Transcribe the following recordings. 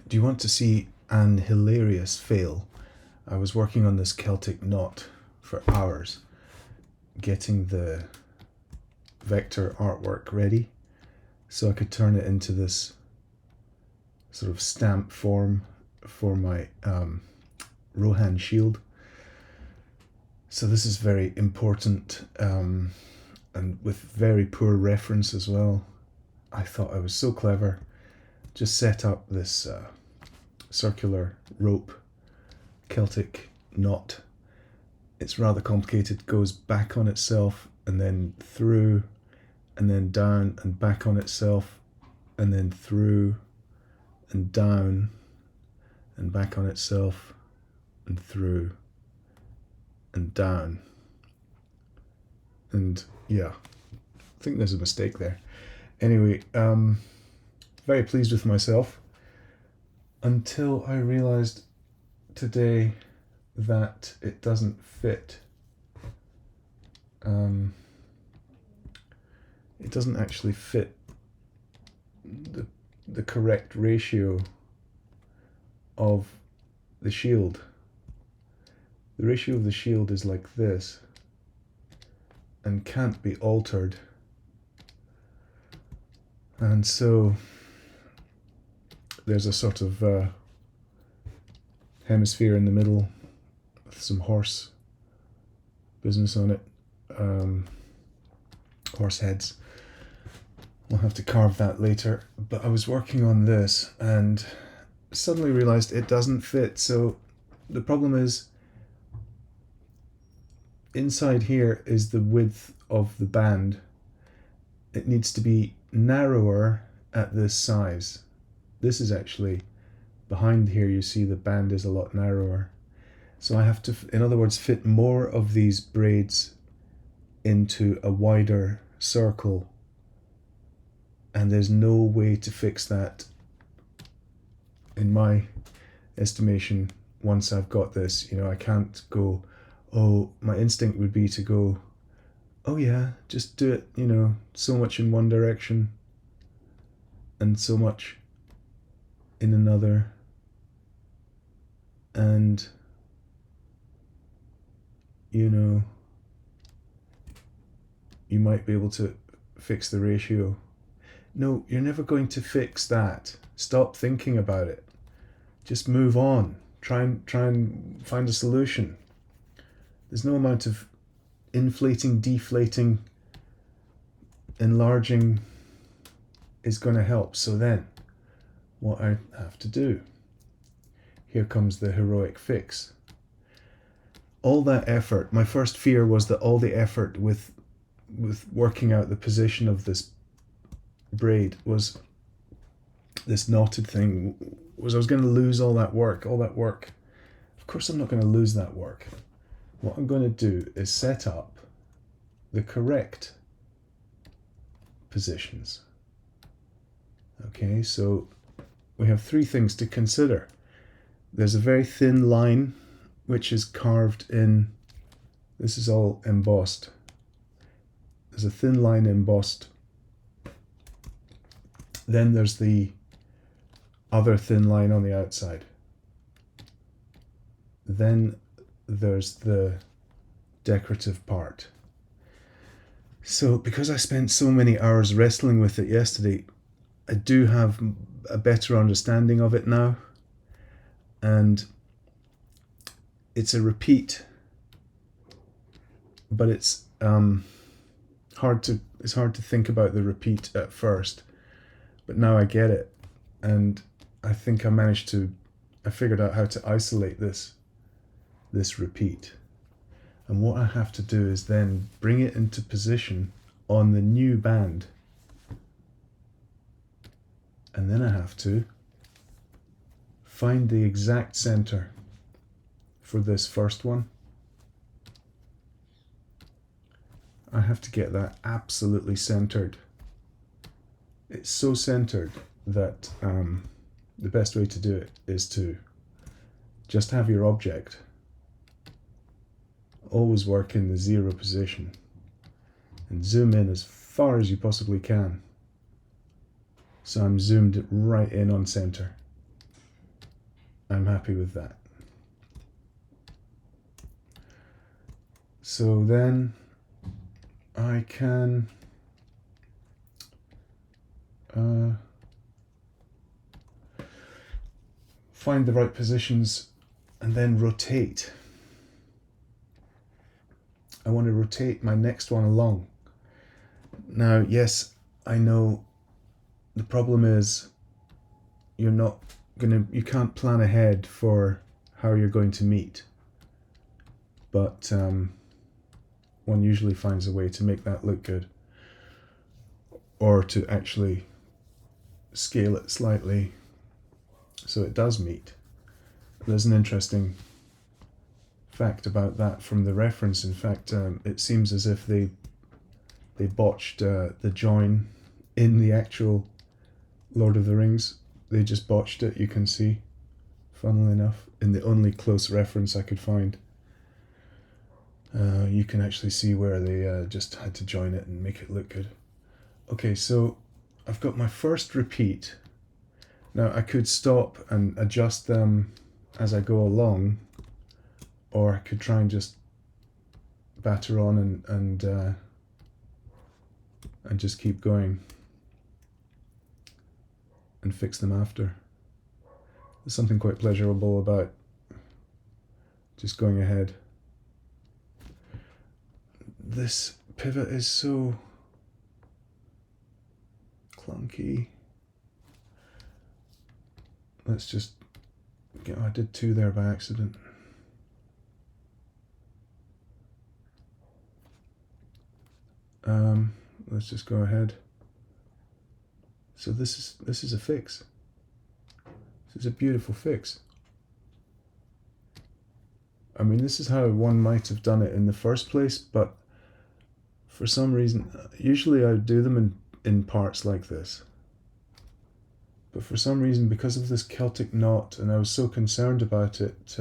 Do you want to see an hilarious fail? I was working on this Celtic knot for hours, getting the vector artwork ready so I could turn it into this sort of stamp form for my Rohan Shield. So this is very important, and with very poor reference as well. I thought I was so clever. Just set up this circular rope Celtic knot. It's rather complicated, goes back on itself and then through and then down and back on itself and then through and down and back on itself and through and down. And yeah, I think there's a mistake there. Anyway, very pleased with myself until I realized today that it doesn't fit. It doesn't actually fit the correct ratio of the shield. The ratio of the shield is like this and can't be altered. And so there's a sort of hemisphere in the middle with some horse business on it, horse heads. We'll have to carve that later. But I was working on this and suddenly realized it doesn't fit. So the problem is, inside here is the width of the band. It needs to be narrower at this size. This is actually behind here. You see the band is a lot narrower. So I have to, in other words, fit more of these braids into a wider circle. And there's no way to fix that, in my estimation, once I've got this. You know, I can't go, oh, my instinct would be to go, oh yeah, just do it, you know, so much in one direction and so much in another, and you know, you might be able to fix the ratio. No, you're never going to fix that. Stop thinking about it. Just move on. Try and find a solution. There's no amount of inflating, deflating, enlarging is going to help. So then, what I have to do, here comes the heroic fix. All that effort, my first fear was that all the effort with working out the position of this braid was, this knotted thing, was I was going to lose all that work. Of course I'm not going to lose that work. What I'm going to do is set up the correct positions. Okay, so we have three things to consider. There's a very thin line which is carved in, this is all embossed. There's a thin line embossed. Then there's the other thin line on the outside. Then there's the decorative part. So because I spent so many hours wrestling with it yesterday, I do have a better understanding of it now. And it's a repeat, but it's hard to think about the repeat at first. But now I get it, and I think I figured out how to isolate this repeat. And what I have to do is then bring it into position on the new band. And then I have to find the exact center for this first one. I have to get that absolutely centered. It's so centered that the best way to do it is to just have your object always work in the 0 position and zoom in as far as you possibly can. So I'm zoomed right in on center. I'm happy with that. So then I can find the right positions and then rotate. I want to rotate my next one along. Now, yes, I know the problem is you can't plan ahead for how you're going to meet, but one usually finds a way to make that look good, or to actually scale it slightly so it does meet. There's an interesting fact about that from the reference. In fact, it seems as if they botched the join in the actual Lord of the Rings. They just botched it, you can see, funnily enough, in the only close reference I could find. You can actually see where they just had to join it and make it look good. Okay, so I've got my first repeat. Now I could stop and adjust them as I go along, or I could try and just batter on and just keep going and fix them after. There's something quite pleasurable about just going ahead. This pivot is so clunky. Let's just I did two there by accident. Let's just go ahead. So this is a fix. This is a beautiful fix. I mean, this is how one might have done it in the first place, but for some reason, usually I do them in parts like this. But for some reason, because of this Celtic knot, and I was so concerned about it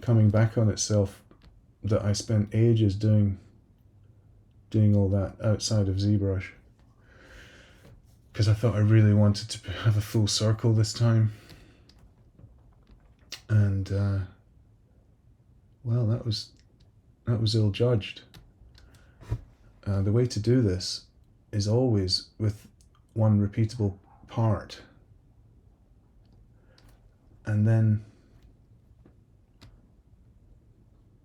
coming back on itself, that I spent ages doing all that outside of ZBrush. Because I thought I really wanted to have a full circle this time. And, well, that was ill-judged. The way to do this is always with one repeatable part, and then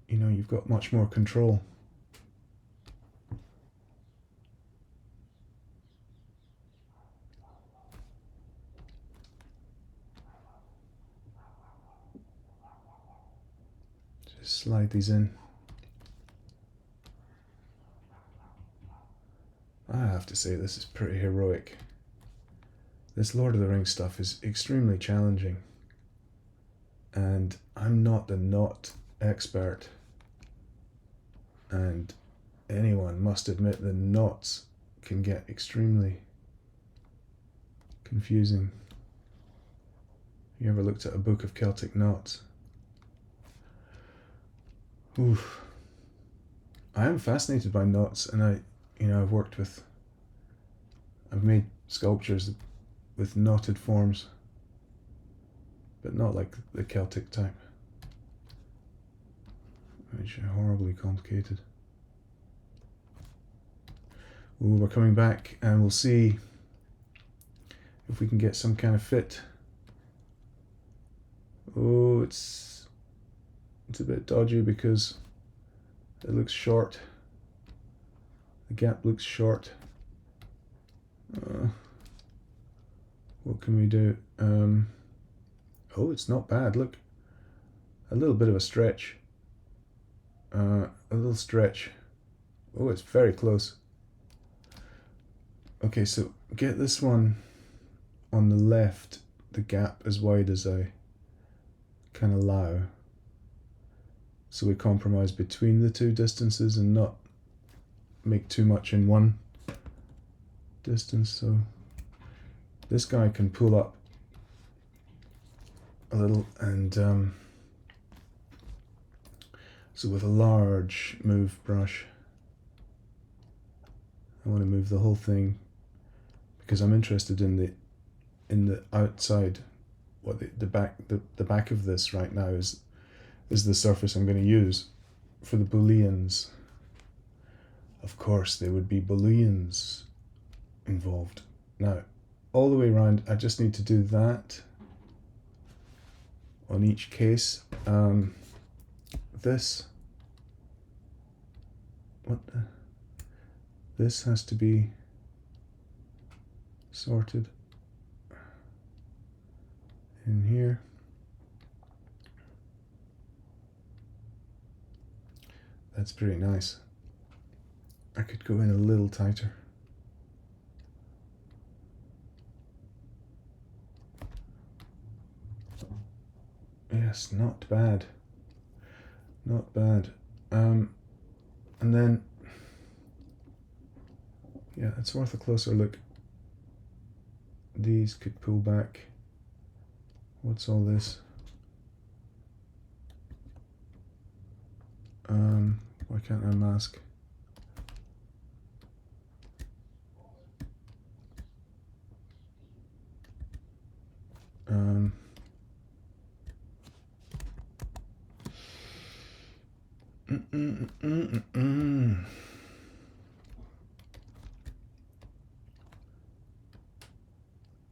you've got much more control. Just slide these in. I have to say, this is pretty heroic. This Lord of the Rings stuff is extremely challenging, and I'm not the knot expert, and anyone must admit the knots can get extremely confusing. You ever looked at a book of Celtic knots? Oof. I am fascinated by knots, and I've made sculptures with knotted forms, but not like the Celtic type, which are horribly complicated. Ooh, we're coming back, and we'll see if we can get some kind of fit. Oh, it's a bit dodgy because it looks short. The gap looks short. What can we do? Oh, it's not bad. Look, a little bit of a stretch. A little stretch. Oh, it's very close. Okay, so get this one on the left, the gap as wide as I can allow. So we compromise between the two distances and not make too much in one distance. So this guy can pull up a little, and so with a large move brush, I want to move the whole thing because I'm interested in the outside, what the back of this right now is the surface I'm going to use for the booleans. Of course, there would be booleans involved. Now, all the way around, I just need to do that on each case. This has to be sorted in here. That's pretty nice. I could go in a little tighter. Yes, not bad. Not bad. And then, yeah, it's worth a closer look. These could pull back. What's all this? Why can't I mask?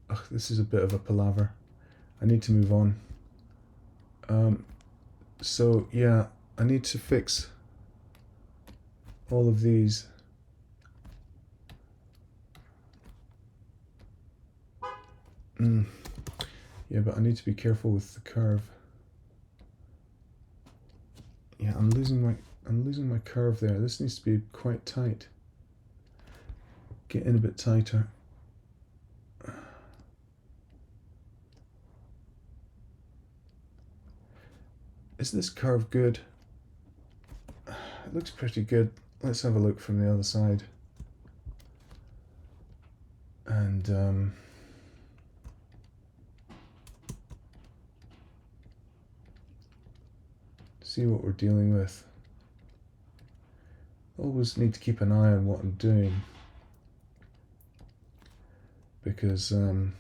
Ugh, this is a bit of a palaver. I need to move on. So yeah, I need to fix all of these. Yeah, but I need to be careful with the curve. Yeah, I'm losing my curve there. This needs to be quite tight. Get in a bit tighter. Is this curve good? It looks pretty good. Let's have a look from the other side. And see what we're dealing with. Always need to keep an eye on what I'm doing, because you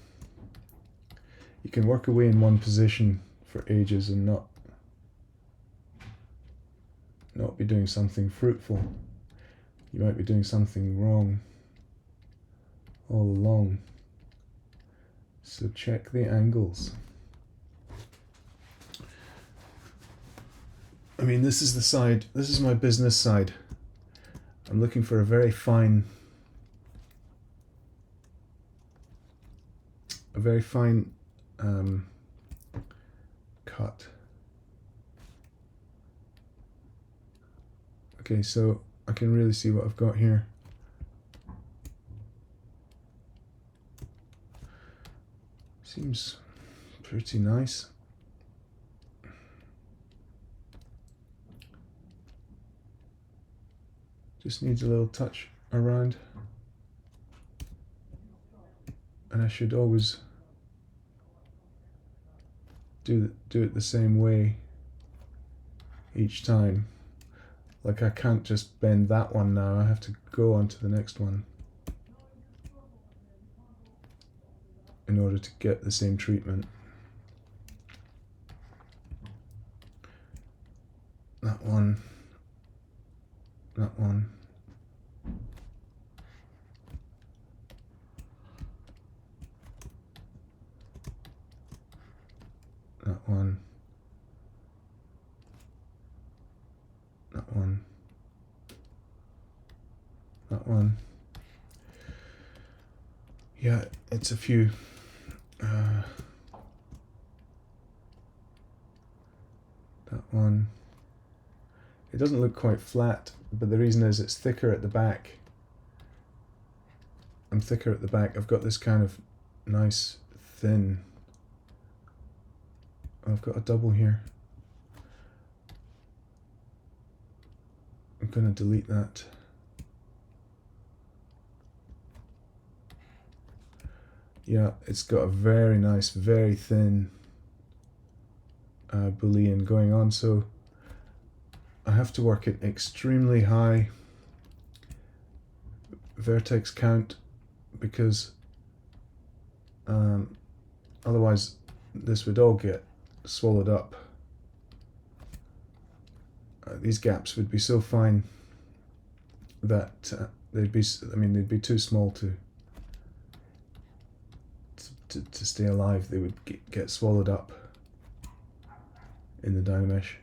can work away in one position for ages and not be doing something fruitful. You might be doing something wrong all along. So check the angles. I mean, this is the side, this is my business side. I'm looking for a very fine cut. Okay, so I can really see what I've got here. Seems pretty nice. Just needs a little touch around. And I should always do it the same way each time. Like, I can't just bend that one now, I have to go on to the next one in order to get the same treatment. That one, that one. That one. That one. That one. Yeah, it's a few. That one. It doesn't look quite flat, but the reason is it's thicker at the back. I'm thicker at the back. I've got this kind of nice thin. I've got a double here. I'm going to delete that. Yeah, it's got a very nice, very thin boolean going on, so I have to work at extremely high vertex count, because otherwise this would all get swallowed up. These gaps would be so fine that they'd be too small to stay alive. They would get swallowed up in the Dynamesh.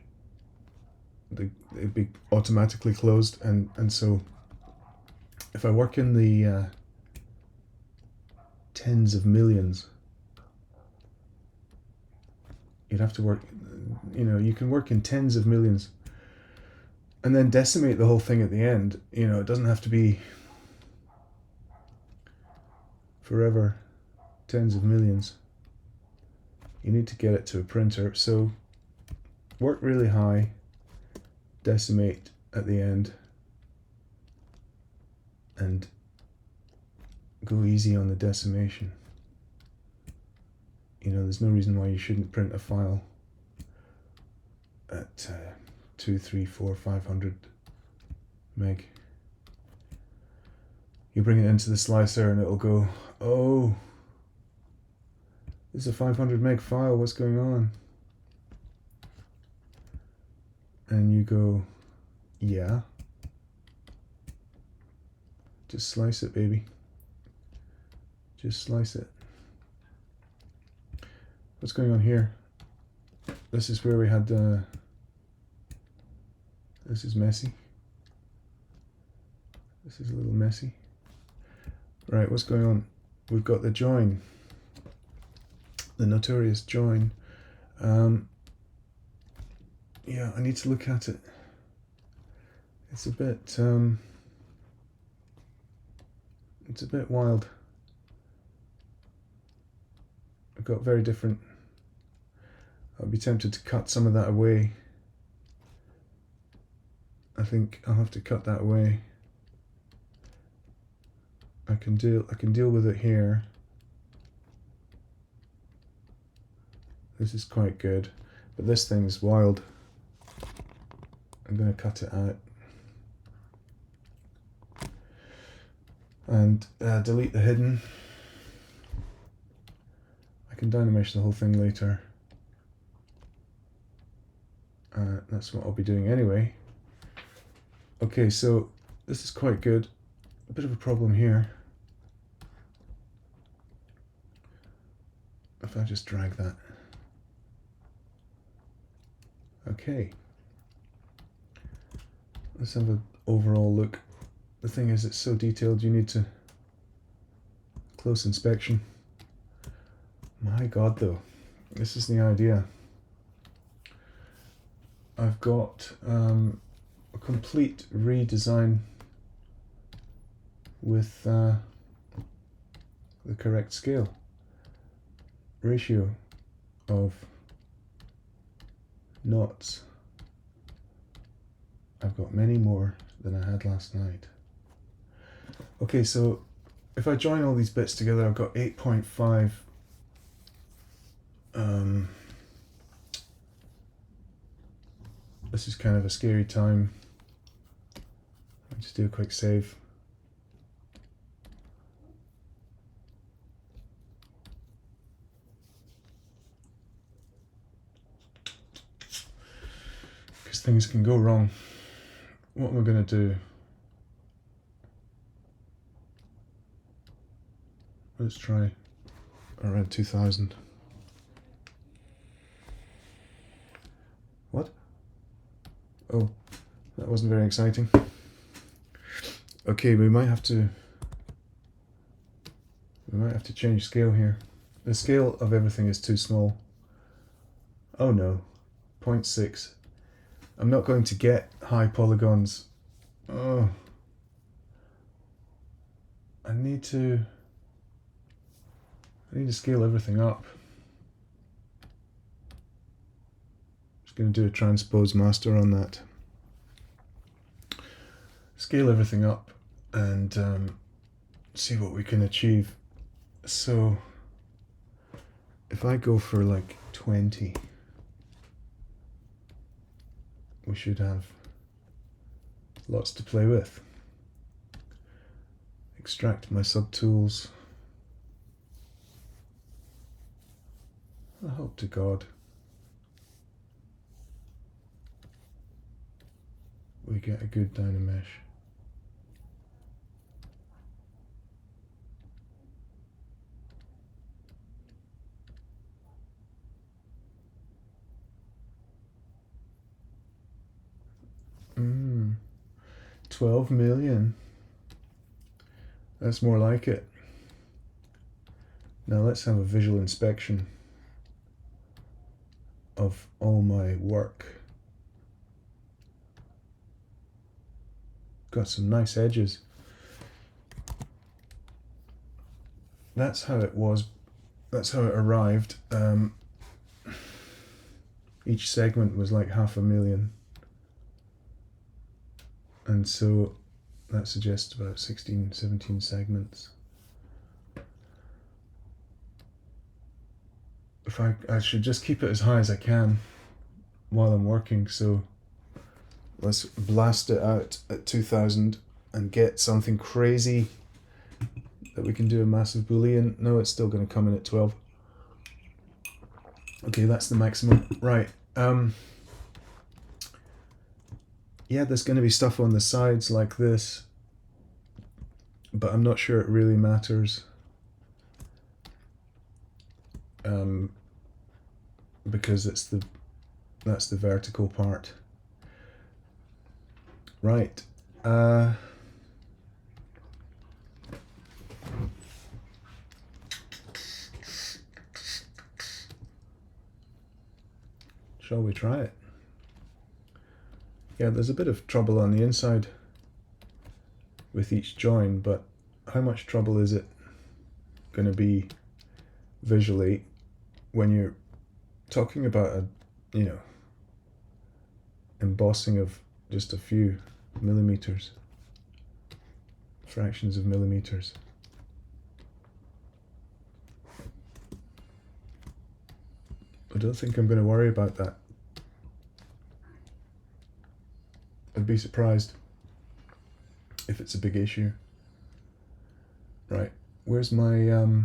They'd be automatically closed, and so if I work in the tens of millions, you'd have to work, you can work in tens of millions and then decimate the whole thing at the end. It doesn't have to be forever tens of millions. You need to get it to a printer, so work really high, decimate at the end, and go easy on the decimation. There's no reason why you shouldn't print a file at 2, 3, 4, 500 meg. You bring it into the slicer and it'll go, oh, this is a 500 meg file, what's going on? And you go, yeah. Just slice it, baby. Just slice it. What's going on here? This is where we had this is messy. This is a little messy. Right, what's going on? We've got the join. The notorious join. Yeah, I need to look at it. It's a bit wild. I've got very different. I'll be tempted to cut some of that away. I think I'll have to cut that away. I can deal with it here. This is quite good, but this thing's wild. I'm going to cut it out and delete the hidden. I can Dynamesh the whole thing later. That's what I'll be doing anyway. Okay, so this is quite good. A bit of a problem here. If I just drag that. Okay. Let's have an overall look. The thing is, it's so detailed, you need to close inspection. My God, though, this is the idea. I've got a complete redesign with the correct scale ratio of knots. I've got many more than I had last night. Okay, so if I join all these bits together, I've got 8.5 this is kind of a scary time. I'll just do a quick save. Because things can go wrong. What am I going to do? Let's try around 2000. What? Oh, that wasn't very exciting. Okay, we might have to change scale here. The scale of everything is too small. Oh no, 0.6. I'm not going to get high polygons. Oh, I need to scale everything up. Just going to do a transpose master on that. Scale everything up and see what we can achieve. So if I go for like 20, we should have lots to play with. Extract my subtools. I hope to God we get a good Dynamesh. Mm, 12 million. That's more like it. Now let's have a visual inspection of all my work. Got some nice edges. That's how it was. That's how it arrived. Each segment was like 500,000. And so that suggests about 16, 17 segments. If I should just keep it as high as I can while I'm working, so let's blast it out at 2000 and get something crazy that we can do a massive boolean. No, it's still going to come in at 12. Okay, that's the maximum. Right. Yeah, there's going to be stuff on the sides like this, but I'm not sure it really matters. Because that's the vertical part. Right. Shall we try it? Yeah, there's a bit of trouble on the inside with each join, but how much trouble is it going to be visually when you're talking about a, embossing of just a few millimeters, fractions of millimeters. I don't think I'm going to worry about that. I'd be surprised if it's a big issue. Right, where's my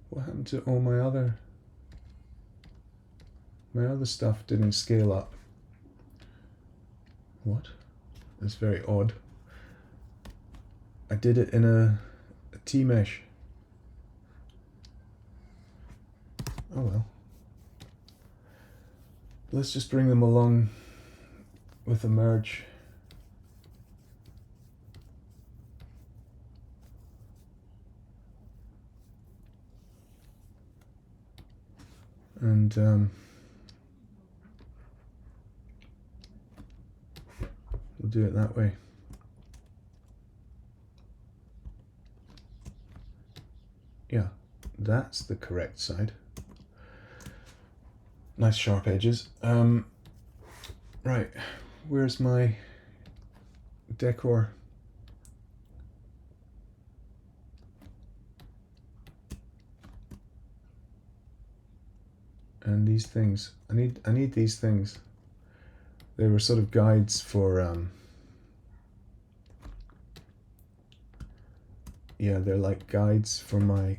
what happened to all my other stuff didn't scale up. What? That's very odd. I did it in a T-mesh. Oh well. Let's just bring them along with a merge. And we'll do it that way. Yeah, that's the correct side. Nice sharp edges. Right, where's my decor? And these things. I need these things. They were sort of guides for yeah, they're like guides for my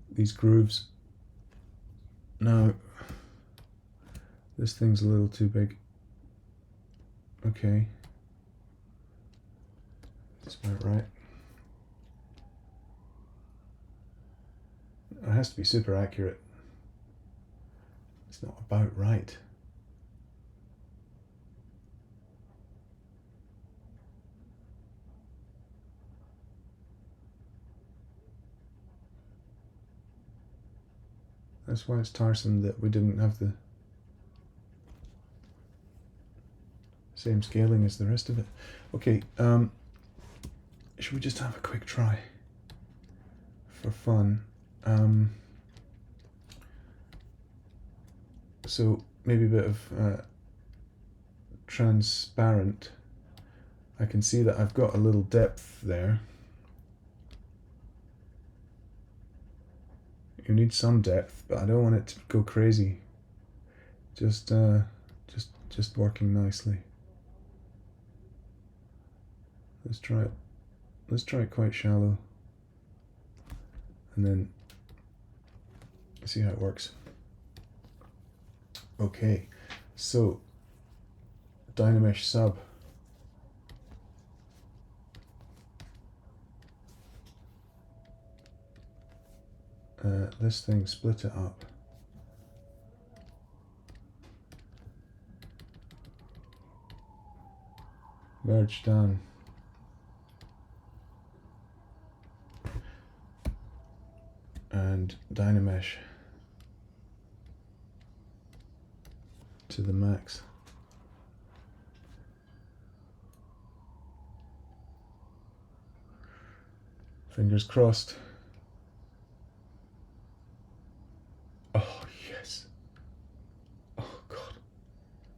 these grooves. Now this thing's a little too big. Okay. That's about right. It has to be super accurate. It's not about right. That's why it's tiresome that we didn't have the same scaling as the rest of it. Okay, should we just have a quick try for fun? So maybe a bit of transparent. I can see that I've got a little depth there. You need some depth, but I don't want it to go crazy. Just working nicely. Let's try it let's try it quite shallow, and then see how it works. Okay, so Dynamesh sub. This thing, split it up. Merge down. And Dynamesh to the max. Fingers crossed. Oh, yes. Oh, God.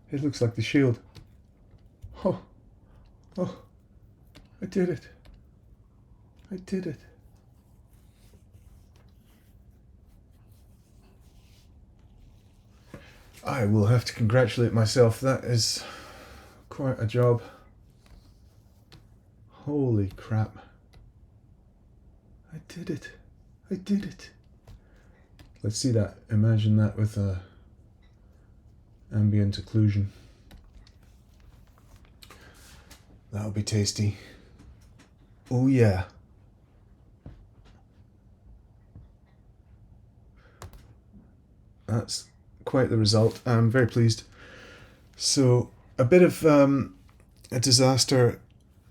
It looks like the shield. Oh, oh, I did it. I did it. I will have to congratulate myself. That is quite a job. Holy crap. I did it. I did it. Let's see that. Imagine that with a ambient occlusion. That'll be tasty. Oh yeah. That's quite the result. I'm very pleased. So a bit of a disaster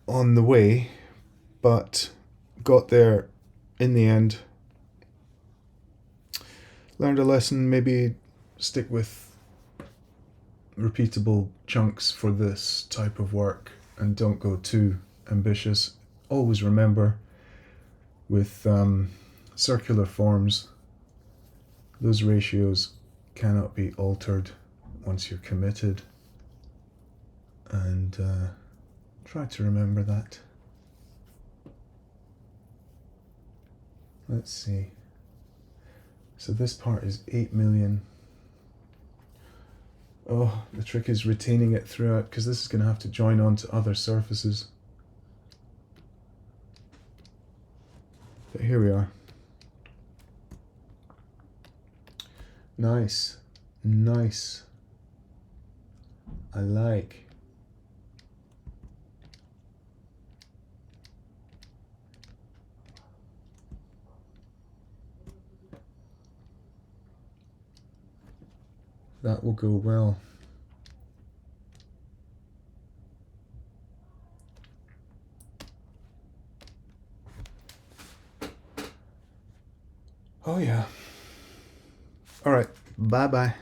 on the way, but got there in the end. Learned a lesson, maybe stick with repeatable chunks for this type of work and don't go too ambitious. Always remember with circular forms, those ratios cannot be altered once you're committed, and try to remember that. Let's see. So this part is 8 million. Oh, the trick is retaining it throughout, because this is going to have to join on to other surfaces. But here we are. Nice. Nice. I like. That will go well. Oh yeah. All right. Bye-bye.